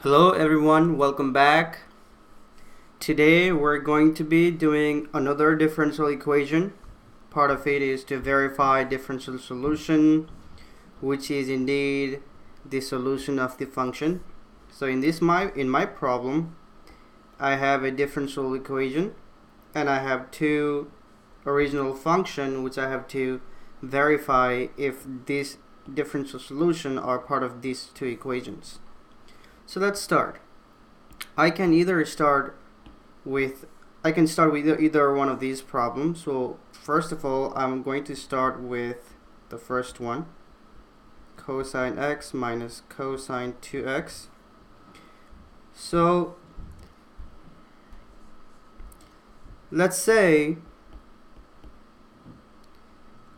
Hello everyone, welcome back. Today we're going to be doing another differential equation. Part of it is to verify differential solution, which is indeed the solution of the function. So in my problem, I have a differential equation and I have two original function which I have to verify if this differential solution are part of these two equations. So let's start. I can start with either one of these problems. So first of all, I'm going to start with the first one, cosine x minus cosine 2x. So let's say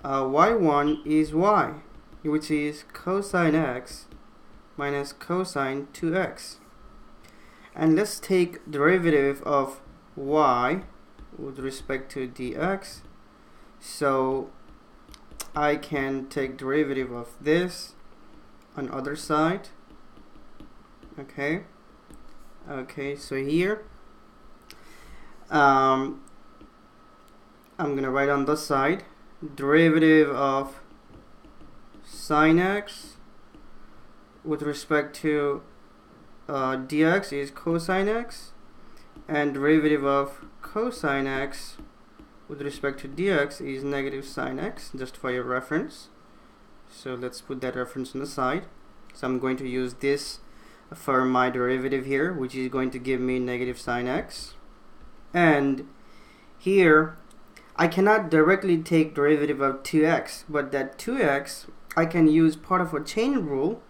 y1 is y, which is cosine x minus cosine 2x. And let's take derivative of y with respect to dx. So I can take derivative of this on other side. Okay, so here I'm gonna write on this side derivative of sine x with respect to dx is cosine x, and derivative of cosine x with respect to dx is negative sine x, just for your reference. So let's put that reference on the side. So I'm going to use this for my derivative here, which is going to give me negative sine x. And here I cannot directly take derivative of 2x, but that 2x I can use part of a chain rule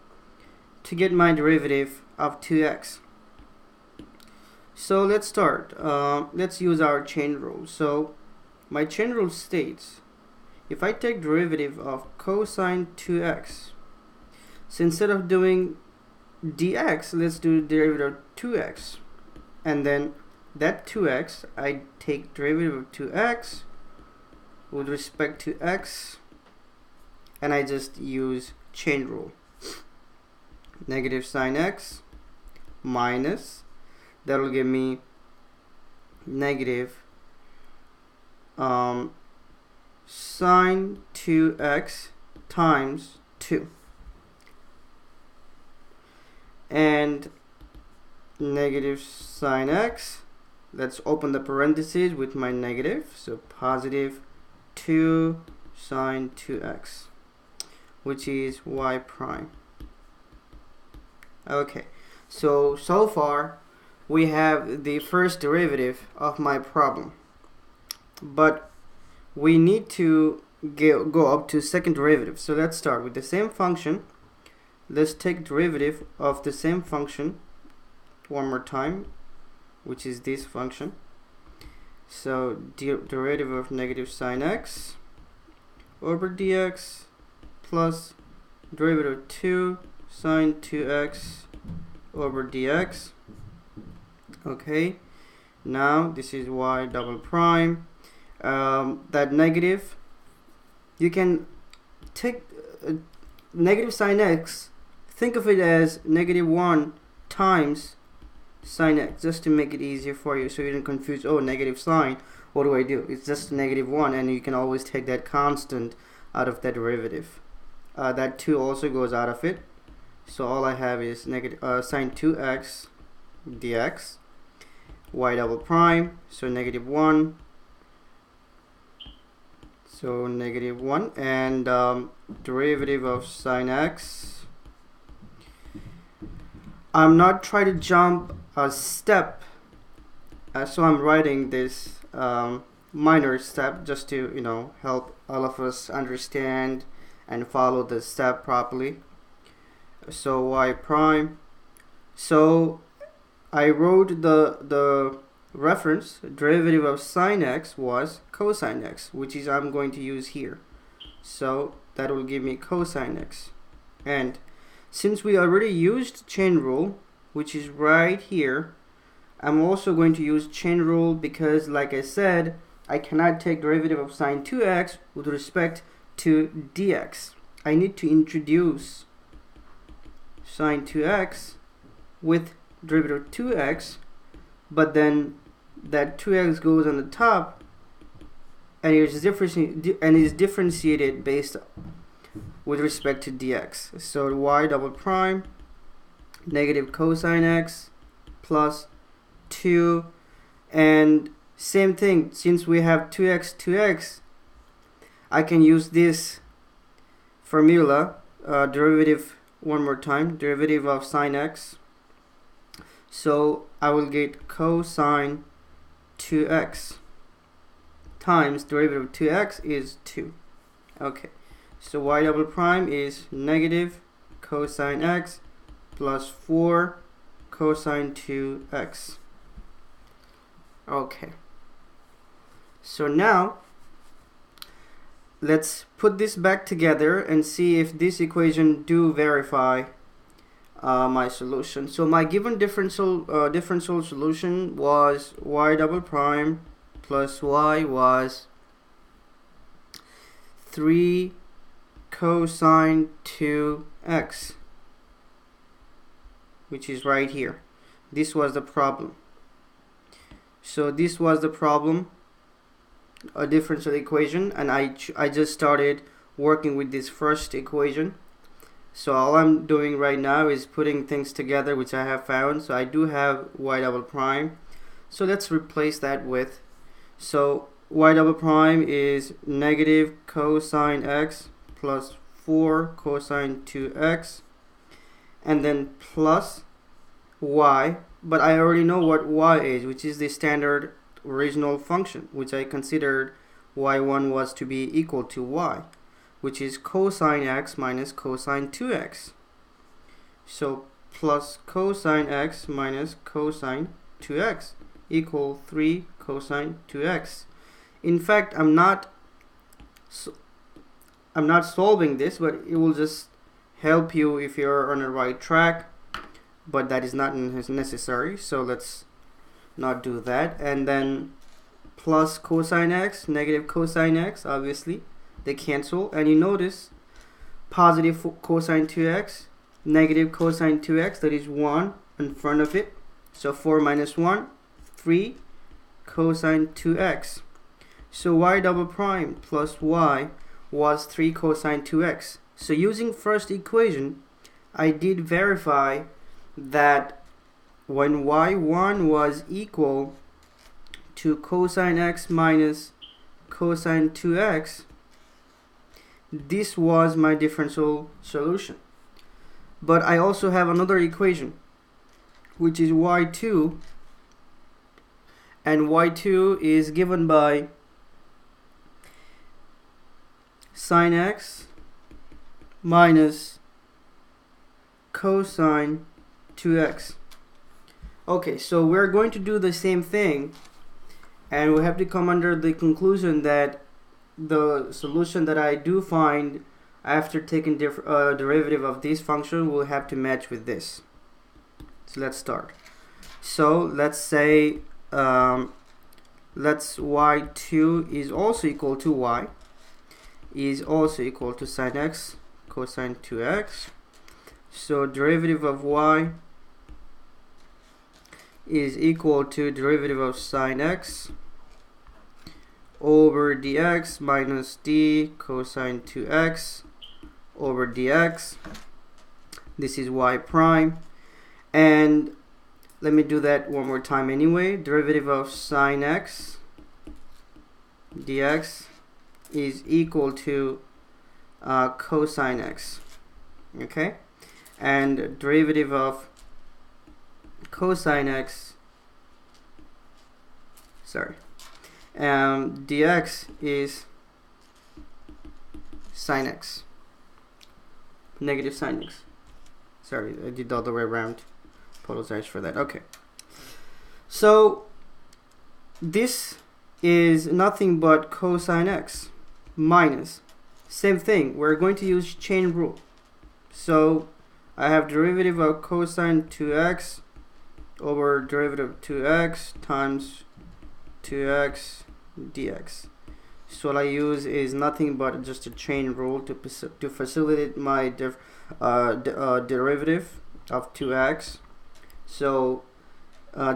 to get my derivative of 2x. So let's start. Let's use our chain rule. So my chain rule states, if I take derivative of cosine 2x, so instead of doing dx, let's do derivative of 2x, and then that 2x, I take derivative of 2x with respect to x, and I just use chain rule. Negative sine x minus, that will give me negative sine 2x times 2, and negative sine x, let's open the parentheses with my negative, so positive 2 sine 2x, which is y prime. Okay, so far we have the first derivative of my problem, but we need to go up to second derivative. So let's start with the same function. Let's take derivative of the same function one more time, which is this function. So derivative of negative sine x over dx plus derivative of 2 sine 2x over dx. Okay, now this is y double prime. That negative, you can take negative sine x, think of it as negative 1 times sine x, just to make it easier for you, so you don't confuse, oh, negative sine, what do I do? It's just negative 1, and you can always take that constant out of that derivative. That 2 also goes out of it, so all I have is negative sine 2x dx, y double prime, so negative 1, so negative 1, and derivative of sine x. I'm not trying to jump a step, so I'm writing this minor step just to help all of us understand and follow the step properly. So y prime, so I wrote the reference derivative of sine x was cosine x, which is I'm going to use here, so that will give me cosine x. And since we already used chain rule, which is right here, I'm also going to use chain rule because, like I said, I cannot take derivative of sine 2x with respect to dx. I need to introduce sine 2x with derivative of 2x, but then that 2x goes on the top and is differentiated based with respect to dx. So y double prime negative cosine x plus 2, and same thing, since we have 2x, I can use this formula, derivative one more time, derivative of sine x. So I will get cosine 2x times derivative of 2x is 2. Okay, so y double prime is negative cosine x plus 4 cosine 2x. Okay, so now let's put this back together and see if this equation do verify my solution. So my given differential solution was y double prime plus y was 3 cosine 2x, which is right here. This was the problem. So this was the problem, a differential equation, and I just started working with this first equation. So all I'm doing right now is putting things together which I have found. So I do have y double prime. So let's replace that with, so y double prime is negative cosine x plus 4 cosine 2x, and then plus y, but I already know what y is, which is the standard original function, which I considered y1 was to be equal to y, which is cosine x minus cosine 2x. So plus cosine x minus cosine 2x equal 3 cosine 2x. In fact, I'm not solving this, but it will just help you if you're on the right track, but that is not necessary, so let's not do that. And then plus cosine x, negative cosine x, obviously they cancel, and you notice positive cosine 2x, negative cosine 2x, that is 1 in front of it. So 4 minus 1, 3 cosine 2x. So y double prime plus y was 3 cosine 2x. So using first equation, I did verify that when y1 was equal to cosine x minus cosine 2x, this was my differential solution. But I also have another equation, which is y2, and y2 is given by sine x minus cosine 2x. Okay, so we're going to do the same thing, and we have to come under the conclusion that the solution that I do find after taking derivative of this function will have to match with this. So let's start. So let's say let's y2 is also equal to y is also equal to sine x cosine 2x. So derivative of y is equal to derivative of sine x over dx minus d cosine 2x over dx. This is y prime, and let me do that one more time anyway. Derivative of sine x dx is equal to cosine x, okay, and derivative of cosine x, dx is sine x, negative sine x. Sorry, I did the other way around. Apologize for that. Okay, so this is nothing but cosine x minus, same thing, we're going to use chain rule. So I have derivative of cosine 2x over derivative of 2x times 2x dx. So what I use is nothing but just a chain rule to facilitate my derivative of 2x. So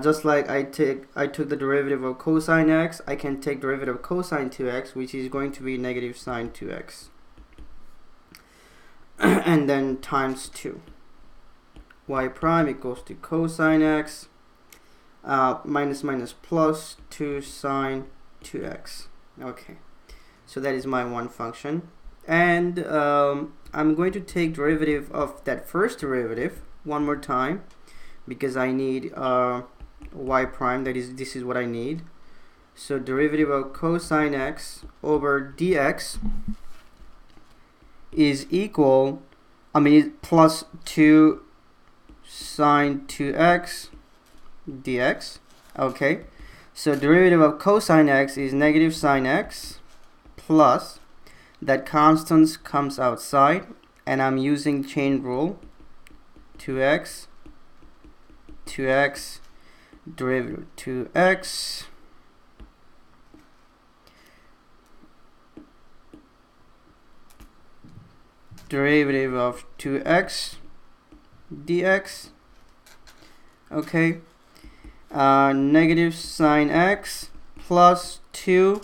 just like I took the derivative of cosine x, I can take derivative of cosine 2x, which is going to be negative sine 2x. And then times 2. Y prime equals to cosine x minus minus plus 2 sine 2x. Okay, so that is my one function. And I'm going to take derivative of that first derivative one more time, because I need y prime, this is what I need. So derivative of cosine x over dx is equal, plus 2 sine 2x dx. Okay, so derivative of cosine x is negative sine x plus, that constant comes outside, and I'm using chain rule, 2x derivative 2x derivative of 2x dx. Okay, negative sine x plus 2,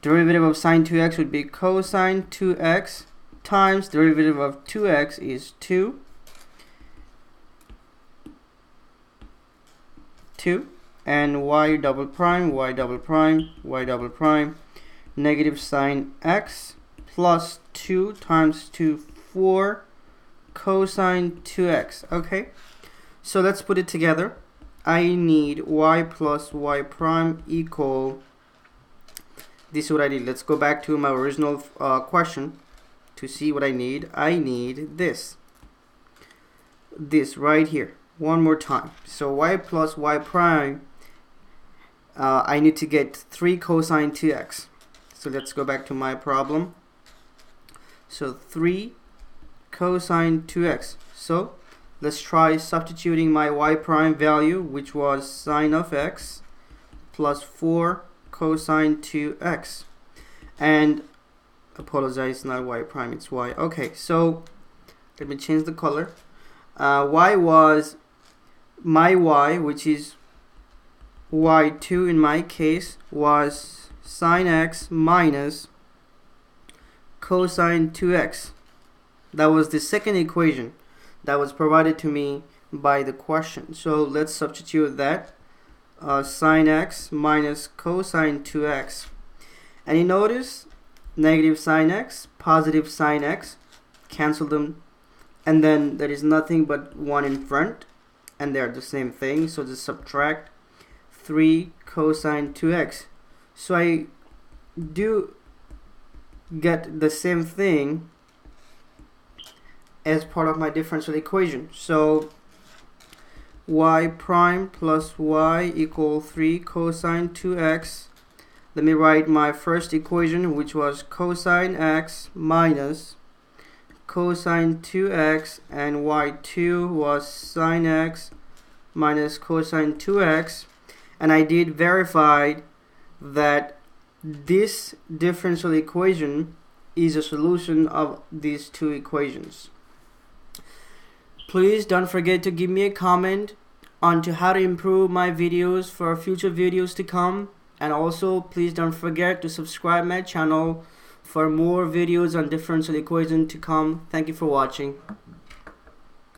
derivative of sine 2x would be cosine 2x times derivative of 2x is 2, and y double prime negative sine x plus 2 times 2, 4 cosine 2x. Okay, so let's put it together. I need y plus y prime equal, this is what I need. Let's go back to my original question to see what I need. I need this right here one more time. So y plus y prime, I need to get 3 cosine 2x. So let's go back to my problem. So 3 cosine 2x. So let's try substituting my y prime value, which was sine of x plus 4 cosine 2x. And apologize, not y prime, it's y. Okay, so let me change the color. Y was my y, which is y2 in my case, was sine x minus cosine 2x. That was the second equation that was provided to me by the question. So let's substitute that, sine x minus cosine 2x. And you notice negative sine x, positive sine x, cancel them, and then there is nothing but 1 in front, and they're the same thing, so just subtract 3 cosine 2x. So I do get the same thing as part of my differential equation. So y prime plus y equal 3 cosine 2x. Let me write my first equation, which was cosine x minus cosine 2x, and y2 was sine x minus cosine 2x. And I did verify that this differential equation is a solution of these two equations. Please don't forget to give me a comment on to how to improve my videos for future videos to come. And also, please don't forget to subscribe my channel for more videos on differential equation to come. Thank you for watching.